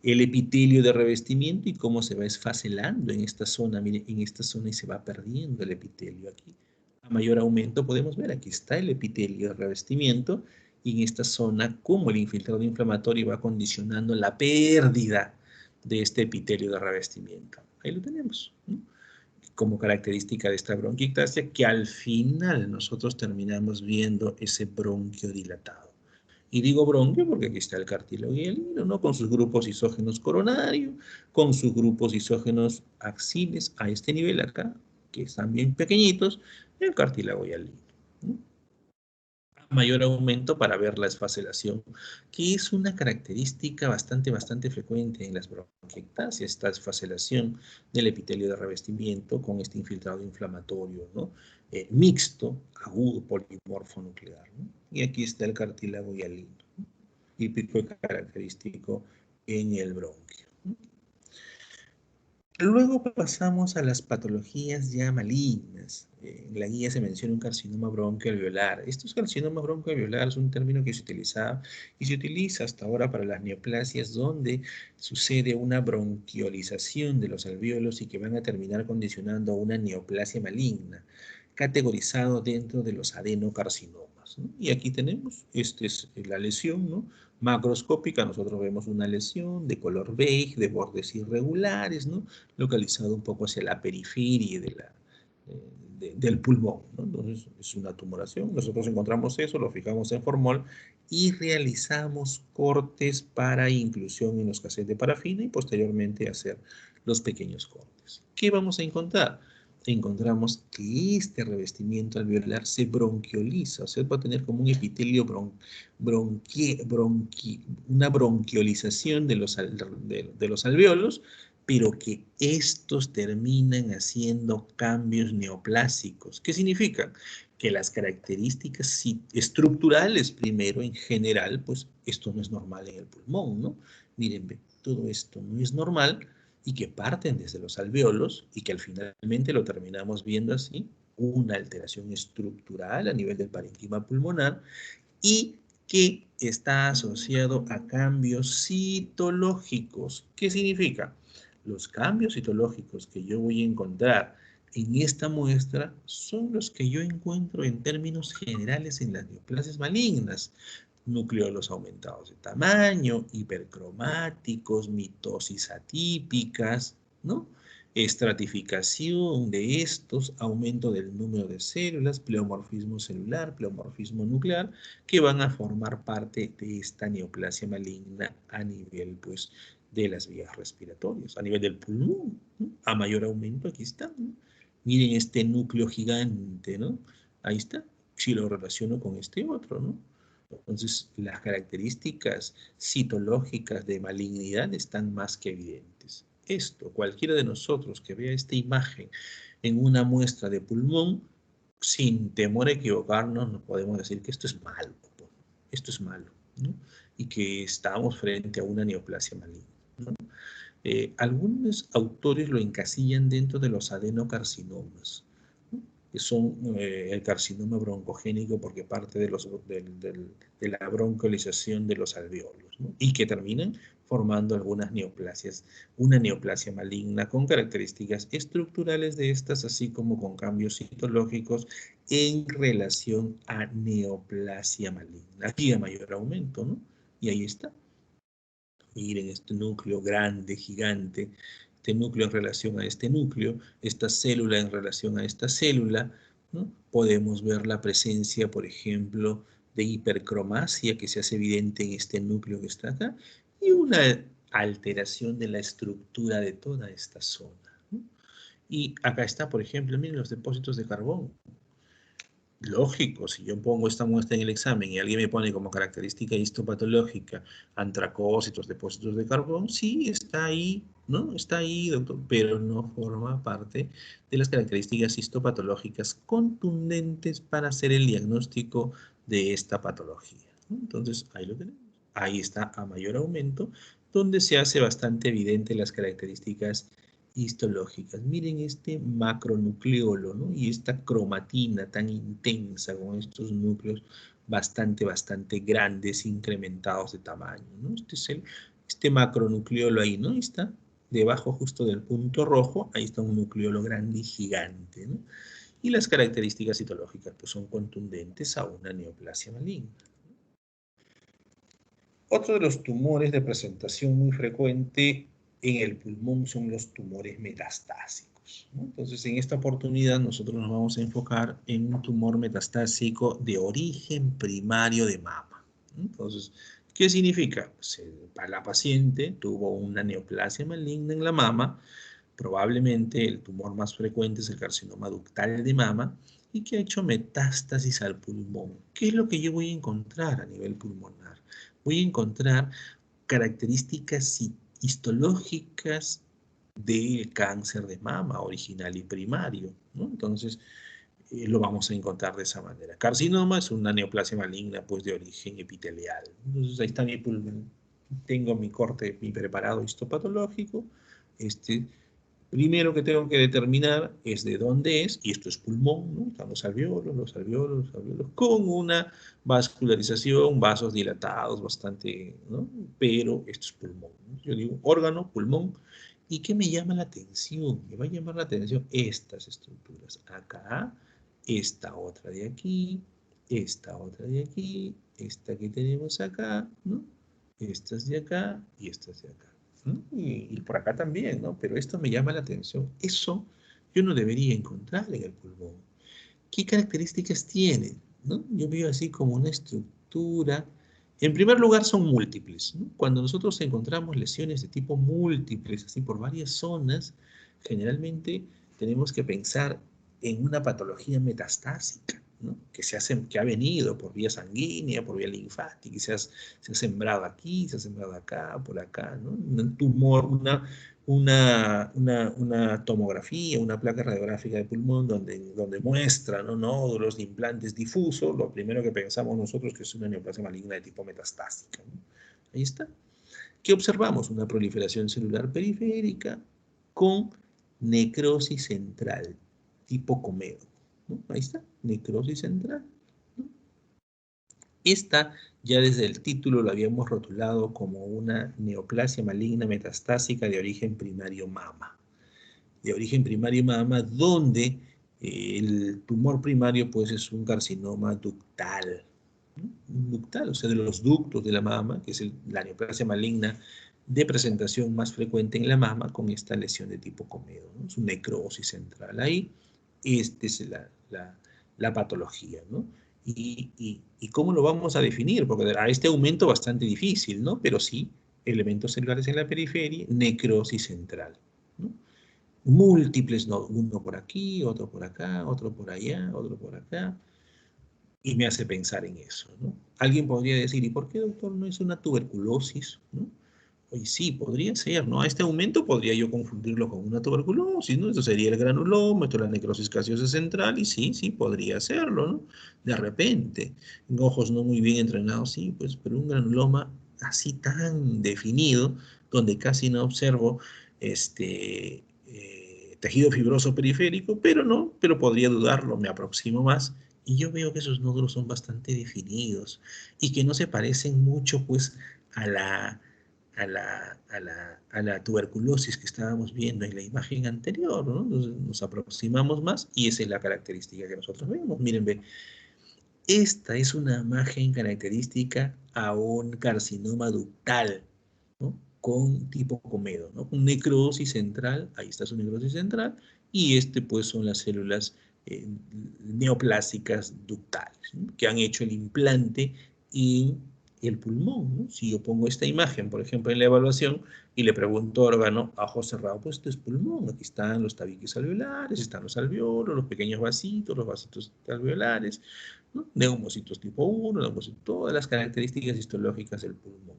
el epitelio de revestimiento y cómo se va esfacelando en esta zona, miren, en esta zona y se va perdiendo el epitelio aquí. A mayor aumento podemos ver, aquí está el epitelio de revestimiento y en esta zona cómo el infiltrado inflamatorio va condicionando la pérdida de este epitelio de revestimiento. Ahí lo tenemos, ¿no? Como característica de esta bronquiectasia, que al final nosotros terminamos viendo ese bronquio dilatado. Y digo bronquio porque aquí está el cartílago y el hilo, ¿no? Con sus grupos isógenos coronarios, con sus grupos isógenos axiles a este nivel acá, que están bien pequeñitos, el cartílago y el hilo, ¿no? Mayor aumento para ver la esfacelación, que es una característica bastante frecuente en las bronquiectasias, esta esfacelación del epitelio de revestimiento con este infiltrado inflamatorio, ¿no? Mixto, agudo, polimorfo nuclear, ¿no? Y aquí está el cartílago hialino, ¿no? Típico y característico en el bronquio, ¿no? Luego pasamos a las patologías ya malignas. En la guía se menciona un carcinoma broncoalveolar. Estos carcinomas broncoalveolares es un término que se utilizaba y se utiliza hasta ahora para las neoplasias donde sucede una bronquiolización de los alvéolos y que van a terminar condicionando a una neoplasia maligna, categorizado dentro de los adenocarcinomas, ¿no? Y aquí tenemos, esta es la lesión, ¿no? Macroscópica, nosotros vemos una lesión de color beige, de bordes irregulares, ¿no? Localizado un poco hacia la periferia del pulmón, ¿no? Entonces es una tumoración, nosotros encontramos eso, lo fijamos en formol y realizamos cortes para inclusión en los cassettes de parafina y posteriormente hacer los pequeños cortes. ¿Qué vamos a encontrar? Encontramos que este revestimiento alveolar se bronquioliza, o sea, va a tener como un epitelio una bronquiolización de los alvéolos, pero que estos terminan haciendo cambios neoplásicos. ¿Qué significa? Que las características estructurales, primero, en general, pues esto no es normal en el pulmón, ¿no? Miren, todo esto no es normal y que parten desde los alvéolos y que al finalmente lo terminamos viendo así, una alteración estructural a nivel del parénquima pulmonar y que está asociado a cambios citológicos. ¿Qué significa? Los cambios citológicos que yo voy a encontrar en esta muestra son los que yo encuentro en términos generales en las neoplasias malignas. Nucleolos aumentados de tamaño, hipercromáticos, mitosis atípicas, ¿no? Estratificación de estos, aumento del número de células, pleomorfismo celular, pleomorfismo nuclear, que van a formar parte de esta neoplasia maligna a nivel, pues, de las vías respiratorias, a nivel del pulmón, ¿no? A mayor aumento, aquí está, ¿no? Miren este núcleo gigante, ¿no? Ahí está, si lo relaciono con este otro, ¿no? Entonces, las características citológicas de malignidad están más que evidentes. Esto, cualquiera de nosotros que vea esta imagen en una muestra de pulmón, sin temor a equivocarnos, nos podemos decir que esto es malo, esto es malo, ¿no? Y que estamos frente a una neoplasia maligna, ¿no? Algunos autores lo encasillan dentro de los adenocarcinomas, ¿no? que son el carcinoma broncogénico porque parte de la bronquiolización de los alveolos, ¿no? Y que terminan formando algunas neoplasias, una neoplasia maligna con características estructurales de estas, así como con cambios citológicos en relación a neoplasia maligna. Aquí a mayor aumento, ¿no? Y ahí está. Miren este núcleo grande, gigante, este núcleo en relación a este núcleo, esta célula en relación a esta célula, ¿no? Podemos ver la presencia, por ejemplo, de hipercromasia que se hace evidente en este núcleo que está acá, y una alteración de la estructura de toda esta zona, ¿no? Y acá está, por ejemplo, miren los depósitos de carbón. Lógico, si yo pongo esta muestra en el examen y alguien me pone como característica histopatológica antracócitos, depósitos de carbón, sí, está ahí, ¿no? Está ahí, doctor, pero no forma parte de las características histopatológicas contundentes para hacer el diagnóstico de esta patología, ¿no? Entonces, ahí lo tenemos. Ahí está a mayor aumento, donde se hace bastante evidente las características histológicas. Miren este macronucleolo, ¿no? Y esta cromatina tan intensa con estos núcleos bastante grandes, incrementados de tamaño, ¿no? Este es este macronucleolo ahí, ¿no? Ahí está, debajo justo del punto rojo, ahí está un nucleolo grande y gigante, ¿no? Y las características citológicas pues, son contundentes a una neoplasia maligna. Otro de los tumores de presentación muy frecuente en el pulmón son los tumores metastásicos, ¿no? Entonces, en esta oportunidad nosotros nos vamos a enfocar en un tumor metastásico de origen primario de mama, ¿no? Entonces, ¿qué significa? Pues, la paciente tuvo una neoplasia maligna en la mama, probablemente el tumor más frecuente es el carcinoma ductal de mama, y que ha hecho metástasis al pulmón. ¿Qué es lo que yo voy a encontrar a nivel pulmonar? Voy a encontrar características histológicas del cáncer de mama original y primario, ¿no? Entonces, lo vamos a encontrar de esa manera. Carcinoma es una neoplasia maligna, pues, de origen epitelial. Entonces, ahí está mi pulmón. Tengo mi corte, mi preparado histopatológico. Primero que tengo que determinar es de dónde es, y esto es pulmón, ¿no? Están los alveolos, con una vascularización, vasos dilatados bastante, ¿no? Pero esto es pulmón, ¿no? Yo digo órgano, pulmón, ¿y qué me llama la atención? Me va a llamar la atención estas estructuras. Acá, esta otra de aquí, esta otra de aquí, esta que tenemos acá, ¿no? Estas de acá y estas de acá. Y por acá también, ¿no? Pero esto me llama la atención. Eso yo no debería encontrar en el pulmón. ¿Qué características tiene? ¿No? Yo veo así como una estructura. En primer lugar, son múltiples, ¿no? Cuando nosotros encontramos lesiones de tipo múltiples, así por varias zonas, generalmente tenemos que pensar en una patología metastásica, ¿no? Que ha venido por vía sanguínea, por vía linfática, y se ha sembrado aquí, se ha sembrado acá, por acá, ¿no? Un tumor, una tomografía, una placa radiográfica de pulmón donde muestra, ¿no? Nódulos de implantes difusos, lo primero que pensamos nosotros que es una neoplasia maligna de tipo metastásica, ¿no? Ahí está. ¿Qué observamos? Una proliferación celular periférica con necrosis central, tipo Comedo, ¿no? Ahí está, necrosis central, ¿no? Esta, ya desde el título lo habíamos rotulado como una neoplasia maligna metastásica de origen primario mama. De origen primario mama, donde el tumor primario pues es un carcinoma ductal, ¿no? Ductal, o sea, de los ductos de la mama, que es la neoplasia maligna de presentación más frecuente en la mama con esta lesión de tipo Comedo, ¿no? Es una necrosis central ahí. Esta es la patología, ¿no? ¿Y cómo lo vamos a definir? Porque a este aumento bastante difícil, ¿no? Pero sí, elementos celulares en la periferia, necrosis central, ¿no? Múltiples, ¿no? Uno por aquí, otro por acá, otro por allá, otro por acá, y me hace pensar en eso, ¿no? Alguien podría decir, ¿y por qué, doctor, no es una tuberculosis, ¿no? Oye, sí, podría ser, ¿no? A este aumento podría yo confundirlo con una tuberculosis, ¿no? Esto sería el granuloma, esto es la necrosis gaseosa central, y sí, podría serlo, ¿no? De repente, en ojos no muy bien entrenados, sí, pues, pero un granuloma así tan definido, donde casi no observo, tejido fibroso periférico, pero podría dudarlo, me aproximo más, y yo veo que esos nódulos son bastante definidos y que no se parecen mucho, pues, a la tuberculosis que estábamos viendo en la imagen anterior, ¿no? Nos aproximamos más y esa es la característica que nosotros vemos. Miren, ve, esta es una imagen característica a un carcinoma ductal, ¿no? Con tipo comedo, ¿no? Con necrosis central, ahí está su necrosis central, y pues son las células neoplásicas ductales, ¿no? Que han hecho el implante en el pulmón, ¿no? Si yo pongo esta imagen, por ejemplo, en la evaluación, y le pregunto órgano a ojo cerrado, pues esto es pulmón, aquí están los tabiques alveolares, están los alveolos, los pequeños vasitos, los vasitos alveolares, ¿no? Neumocitos tipo 1, neumocitos, todas las características histológicas del pulmón.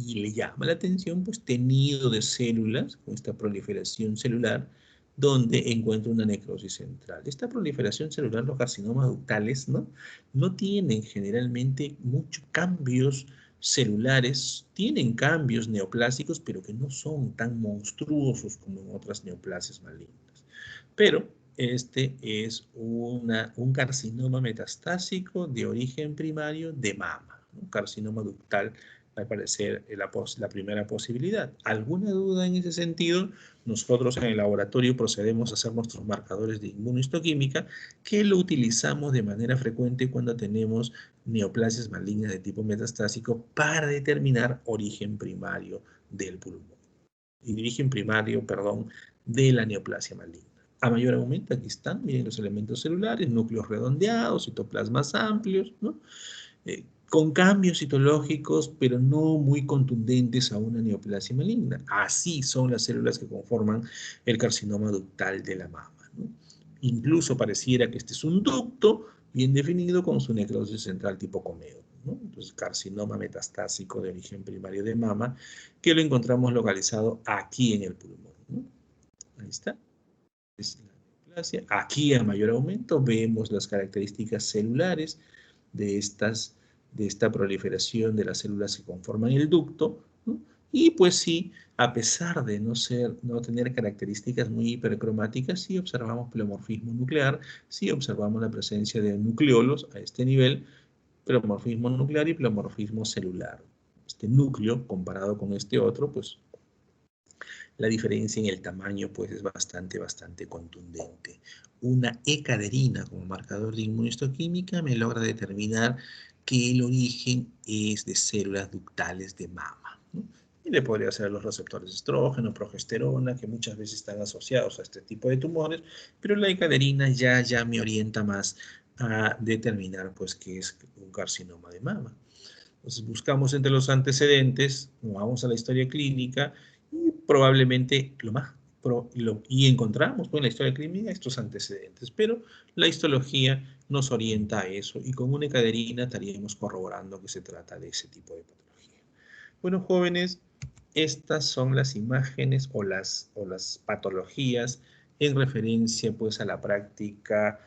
Y le llama la atención, pues, tenido de células, con esta proliferación celular, donde encuentra una necrosis central. Esta proliferación celular, los carcinomas ductales, ¿no? No tienen generalmente muchos cambios celulares, tienen cambios neoplásicos, pero que no son tan monstruosos como en otras neoplasias malignas. Pero este es un carcinoma metastásico de origen primario de mama, un carcinoma ductal, al parecer la primera posibilidad. ¿Alguna duda en ese sentido? Nosotros en el laboratorio procedemos a hacer nuestros marcadores de inmunohistoquímica que lo utilizamos de manera frecuente cuando tenemos neoplasias malignas de tipo metastásico para determinar origen primario del pulmón. Y origen primario, perdón, de la neoplasia maligna. A mayor aumento, aquí están, miren los elementos celulares, núcleos redondeados, citoplasmas amplios, ¿no? Con cambios citológicos, pero no muy contundentes a una neoplasia maligna. Así son las células que conforman el carcinoma ductal de la mama, ¿no? Incluso pareciera que este es un ducto bien definido con su necrosis central tipo comedo, ¿no? Entonces, carcinoma metastásico de origen primario de mama, que lo encontramos localizado aquí en el pulmón, ¿no? Ahí está. Es la neoplasia. Aquí a mayor aumento vemos las características celulares de esta proliferación de las células que conforman el ducto, ¿no? Y pues sí, a pesar de no tener características muy hipercromáticas, sí observamos pleomorfismo nuclear, sí observamos la presencia de nucleolos a este nivel, pleomorfismo nuclear y pleomorfismo celular. Este núcleo, comparado con este otro, pues la diferencia en el tamaño pues es bastante contundente. Una E-caderina como marcador de inmunohistoquímica me logra determinar que el origen es de células ductales de mama, ¿no? Y le podría ser los receptores de estrógeno, progesterona, que muchas veces están asociados a este tipo de tumores, pero la E-caderina ya me orienta más a determinar pues que es un carcinoma de mama. Entonces buscamos entre los antecedentes, vamos a la historia clínica y probablemente y encontramos pues, en la historia clínica estos antecedentes, pero la histología nos orienta a eso y con una ecaderina estaríamos corroborando que se trata de ese tipo de patología. Bueno, jóvenes, estas son las imágenes o las patologías en referencia pues a la práctica,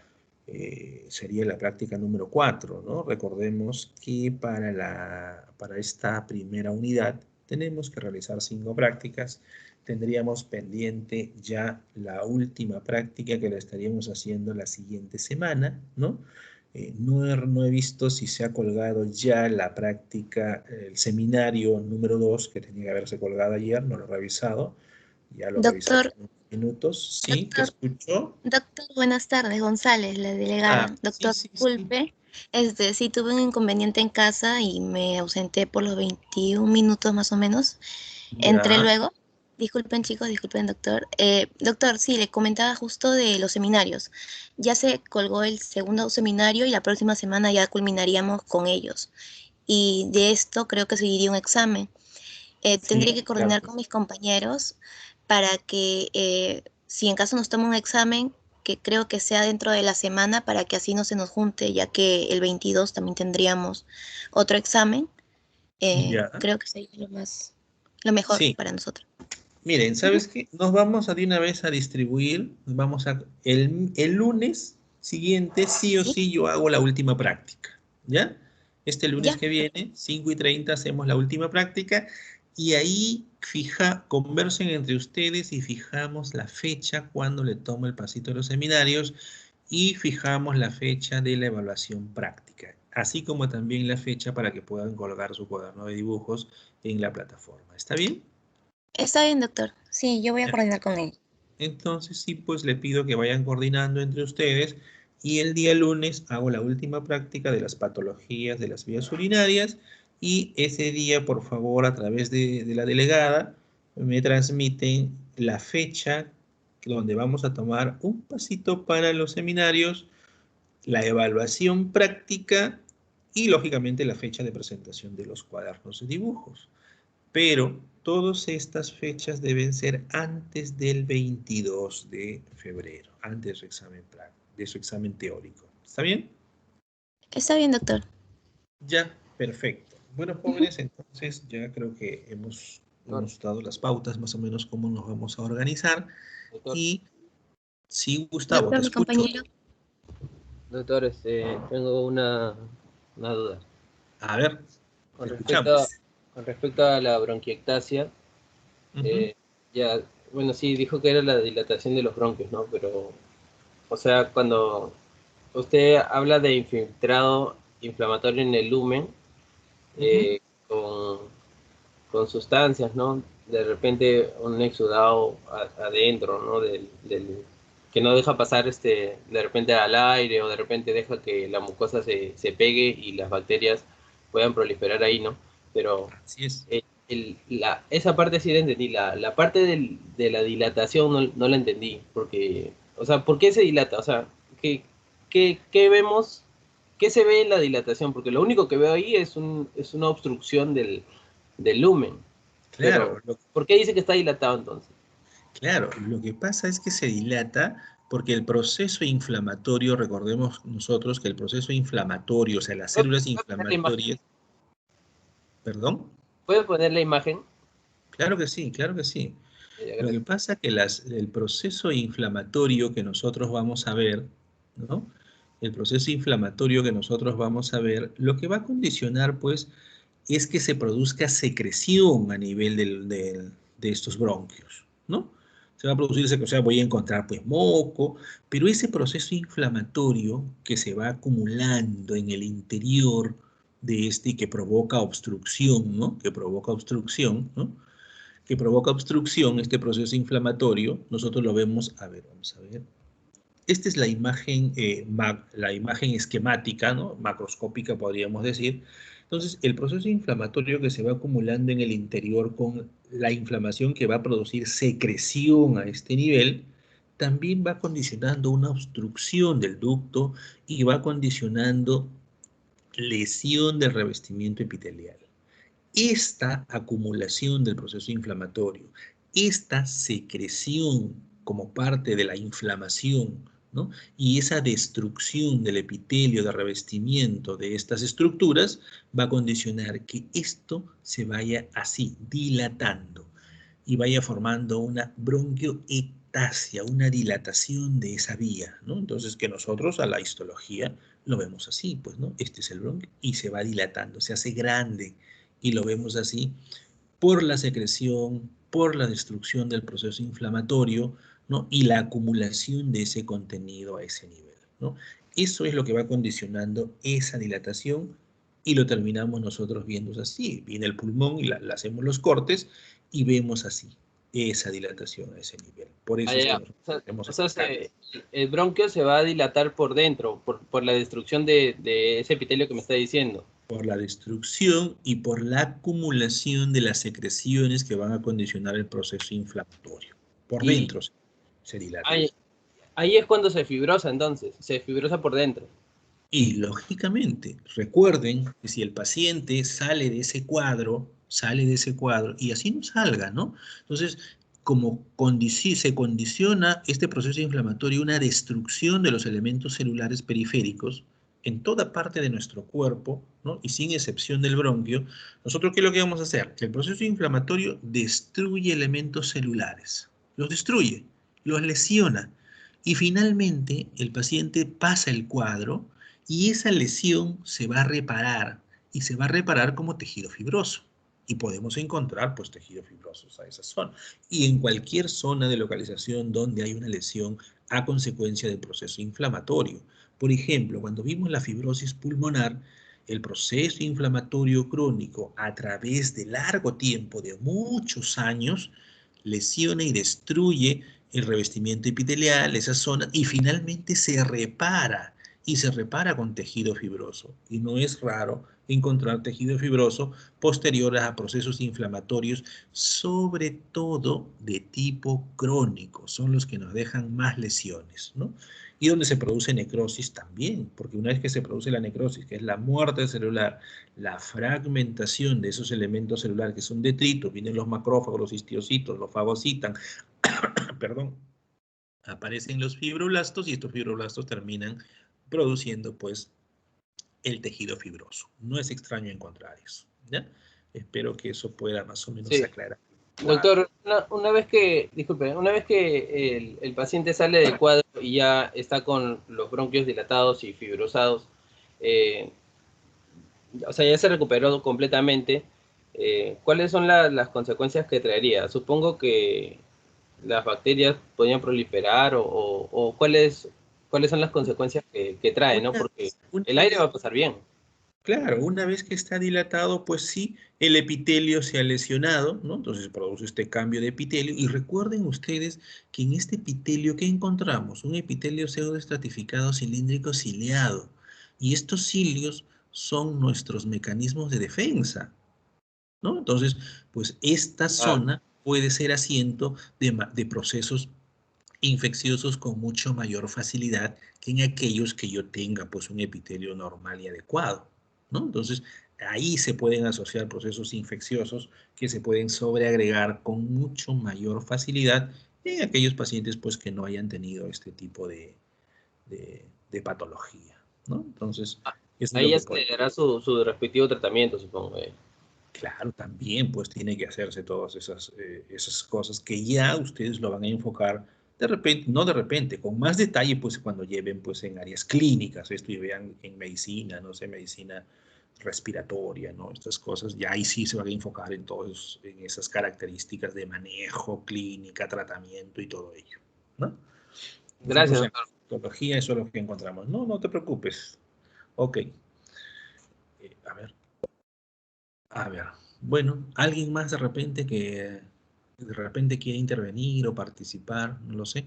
sería la práctica número 4, ¿no? Recordemos que para esta primera unidad tenemos que realizar 5 prácticas. Tendríamos pendiente ya la última práctica que la estaríamos haciendo la siguiente semana, ¿no? No he visto si se ha colgado ya la práctica, el seminario número 2, que tenía que haberse colgado ayer, no lo he revisado, ya lo revisaré Doctor, en unos minutos. Sí, te doctor, escucho. doctor, buenas tardes, González, la Ah, delegada. sí, Doctor, sí, sí. disculpe, sí tuve un inconveniente en casa y me ausenté por los 21 minutos más o menos. Entré Ya, luego. Disculpen chicos, disculpen doctor. Doctor, sí, le comentaba justo de los seminarios. Ya se colgó el segundo seminario y la próxima semana ya culminaríamos con ellos. Y de esto creo que seguiría un examen. Tendría que sí, ya coordinar con pues. mis compañeros para que si en caso nos toma un examen, que creo que sea dentro de la semana para que así no se nos junte, ya que el 22 también tendríamos otro examen. Ya, Creo que sería lo mejor sí. para nosotros. Miren, Ujú. ¿sabes qué? Nos vamos a de una vez a distribuir, el lunes siguiente, sí o Sí, sí, yo hago la última práctica, ¿ya? Este lunes ya, que viene, 5:30, hacemos la última práctica y ahí conversen entre ustedes y fijamos la fecha cuando le tomo el pasito de los seminarios y fijamos la fecha de la evaluación práctica, así como también la fecha para que puedan colgar su cuaderno de dibujos en la plataforma. ¿Está bien? Está bien, doctor. Sí, yo voy a coordinar con él. Entonces sí, pues le pido que vayan coordinando entre ustedes y el día lunes hago la última práctica de las patologías de las vías urinarias y ese día, por favor, a través de la delegada, me transmiten la fecha donde vamos a tomar un pasito para los seminarios, la evaluación práctica y, lógicamente, la fecha de presentación de los cuadernos de dibujos. Pero todas estas fechas deben ser antes del 22 de febrero, antes de su examen práctico, de su examen teórico. ¿Está bien? Está bien, doctor. Ya, perfecto. Bueno, Ujú. jóvenes, entonces ya creo que hemos Doctor, dado las pautas más o menos cómo nos vamos a organizar. doctor, Y sí, Gustavo, te Doctor, mi escucho. compañero. doctor, tengo una duda. A ver, te Con respecto a, escuchamos. con respecto a la bronquiectasia, Ujú. eh, ya, bueno, sí, dijo que era la dilatación de los bronquios, ¿no? Pero, o sea, cuando usted habla de infiltrado inflamatorio en el lumen, Ujú. eh, con, con sustancias, ¿no? De repente un exudado adentro, ¿no? Que no deja pasar de repente al aire o de repente deja que la mucosa se pegue y las bacterias puedan proliferar ahí, ¿no? Pero Así es. esa parte sí la entendí, la parte de la dilatación no la entendí, porque, o sea, ¿por qué se dilata? O sea, ¿qué vemos? ¿Qué se ve en la dilatación? Porque lo único que veo ahí es una obstrucción del lumen. Claro, Pero, ¿por qué dice que está dilatado entonces? claro, lo que pasa es que se dilata porque el proceso inflamatorio, recordemos nosotros que el proceso inflamatorio, o sea, las células ¿Puedes poner la imagen? inflamatorias, perdón, ¿Puedes poner la imagen? claro que sí, claro que sí. Ya, Lo que gracias. pasa es que el proceso inflamatorio que nosotros vamos a ver, ¿no? El proceso inflamatorio que nosotros vamos a ver, lo que va a condicionar, pues, es que se produzca secreción a nivel de estos bronquios, ¿no? Se va a producir, o sea, voy a encontrar, pues, moco, pero ese proceso inflamatorio que se va acumulando en el interior de este y que provoca obstrucción, ¿no? Que provoca obstrucción, ¿no? Que provoca obstrucción, este proceso inflamatorio, nosotros lo vemos, a ver, vamos a ver. Esta es la imagen esquemática, ¿no? Macroscópica, podríamos decir. Entonces, el proceso inflamatorio que se va acumulando en el interior con la inflamación que va a producir secreción a este nivel, también va condicionando una obstrucción del ducto y va condicionando lesión del revestimiento epitelial. Esta acumulación del proceso inflamatorio, esta secreción como parte de la inflamación, ¿no? Y esa destrucción del epitelio de revestimiento de estas estructuras va a condicionar que esto se vaya así, dilatando y vaya formando una bronquioectasia, una dilatación de esa vía, ¿no? Entonces que nosotros a la histología lo vemos así, pues, ¿no? Este es el bronquio y se va dilatando, se hace grande y lo vemos así por la secreción, por la destrucción del proceso inflamatorio, ¿no? Y la acumulación de ese contenido a ese nivel, ¿no? Eso es lo que va condicionando esa dilatación y lo terminamos nosotros viendo así. Viene el pulmón y le hacemos los cortes y vemos así esa dilatación a ese nivel. Por Ah, eso es que ya. nosotros O sea, tenemos o sea, escalas. el bronquio se va a dilatar por dentro, por la destrucción de ese epitelio que me está diciendo. Por la destrucción y por la acumulación de las secreciones que van a condicionar el proceso inflamatorio. Por Y dentro se dilata. ahí, ahí es cuando se fibrosa entonces, se fibrosa por dentro. Y lógicamente, recuerden que si el paciente sale de ese cuadro y así no salga, ¿no? Entonces, como se condiciona este proceso inflamatorio, una destrucción de los elementos celulares periféricos en toda parte de nuestro cuerpo, ¿no? Y sin excepción del bronquio, nosotros, ¿qué es lo que vamos a hacer? El proceso inflamatorio destruye elementos celulares, los destruye, los lesiona. Y finalmente, el paciente pasa el cuadro y esa lesión se va a reparar y se va a reparar como tejido fibroso. Y podemos encontrar pues tejidos fibrosos a esa zona. Y en cualquier zona de localización donde hay una lesión a consecuencia del proceso inflamatorio. Por ejemplo, cuando vimos la fibrosis pulmonar, el proceso inflamatorio crónico a través de largo tiempo, de muchos años, lesiona y destruye el revestimiento epitelial, esa zona, y finalmente se repara, y se repara con tejido fibroso. Y no es raro encontrar tejido fibroso posterior a procesos inflamatorios, sobre todo de tipo crónico, son los que nos dejan más lesiones, ¿no? Y donde se produce necrosis también, porque una vez que se produce la necrosis, que es la muerte celular, la fragmentación de esos elementos celulares que son detritos, vienen los macrófagos, los histiocitos, los fagocitan, perdón, aparecen los fibroblastos y estos fibroblastos terminan produciendo pues el tejido fibroso. No es extraño encontrar eso, ¿ya? Espero que eso pueda más o menos aclarar. Doctor, una vez que, disculpe, una vez que el paciente sale del cuadro y ya está con los bronquios dilatados y fibrosados, o sea, ya se recuperó completamente, ¿cuáles son las consecuencias que traería? Supongo que las bacterias podrían proliferar o cuáles son las consecuencias que trae, ¿no? Porque el aire va a pasar bien. Claro, una vez que está dilatado, pues sí, el epitelio se ha lesionado, ¿no? Entonces produce este cambio de epitelio. Y recuerden ustedes que en este epitelio, ¿qué encontramos? Un epitelio pseudoestratificado cilíndrico ciliado. Y estos cilios son nuestros mecanismos de defensa, ¿no? Entonces, pues esta zona puede ser asiento de procesos infecciosos con mucho mayor facilidad que en aquellos que yo tenga pues un epitelio normal y adecuado, ¿no? Entonces, ahí se pueden asociar procesos infecciosos que se pueden sobreagregar con mucho mayor facilidad en aquellos pacientes pues que no hayan tenido este tipo de patología, ¿no? Entonces, eso es Ahí lo ya que se puede. le dará su respectivo tratamiento, supongo. Claro, también pues tiene que hacerse todas esas cosas que ya ustedes lo van a enfocar de repente, no de repente, con más detalle pues cuando lleven pues en áreas clínicas, esto y vean en medicina, no sé, medicina respiratoria, ¿no? Estas cosas, ya ahí sí se van a enfocar en todos, en esas características de manejo, clínica, tratamiento y todo ello, ¿no? Gracias, Nosotros en doctor. patología eso es lo que encontramos. No, no te preocupes. Ok. A ver. A ver, bueno, alguien más de repente quiere intervenir o participar, no lo sé.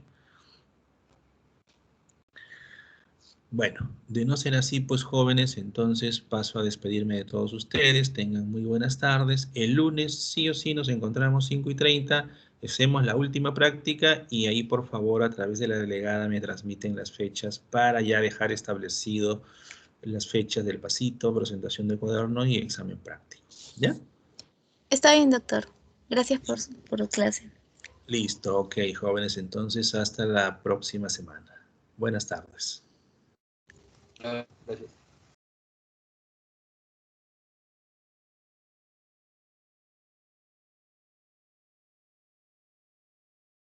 Bueno, de no ser así, pues jóvenes, entonces paso a despedirme de todos ustedes. Tengan muy buenas tardes. El lunes sí o sí nos encontramos 5:30. Hacemos la última práctica y ahí por favor a través de la delegada me transmiten las fechas para ya dejar establecido las fechas del pasito, presentación del cuaderno y examen práctico. ¿Ya? Está bien, doctor. Gracias por su clase. Listo, ok, jóvenes, entonces hasta la próxima semana. Buenas tardes. Gracias.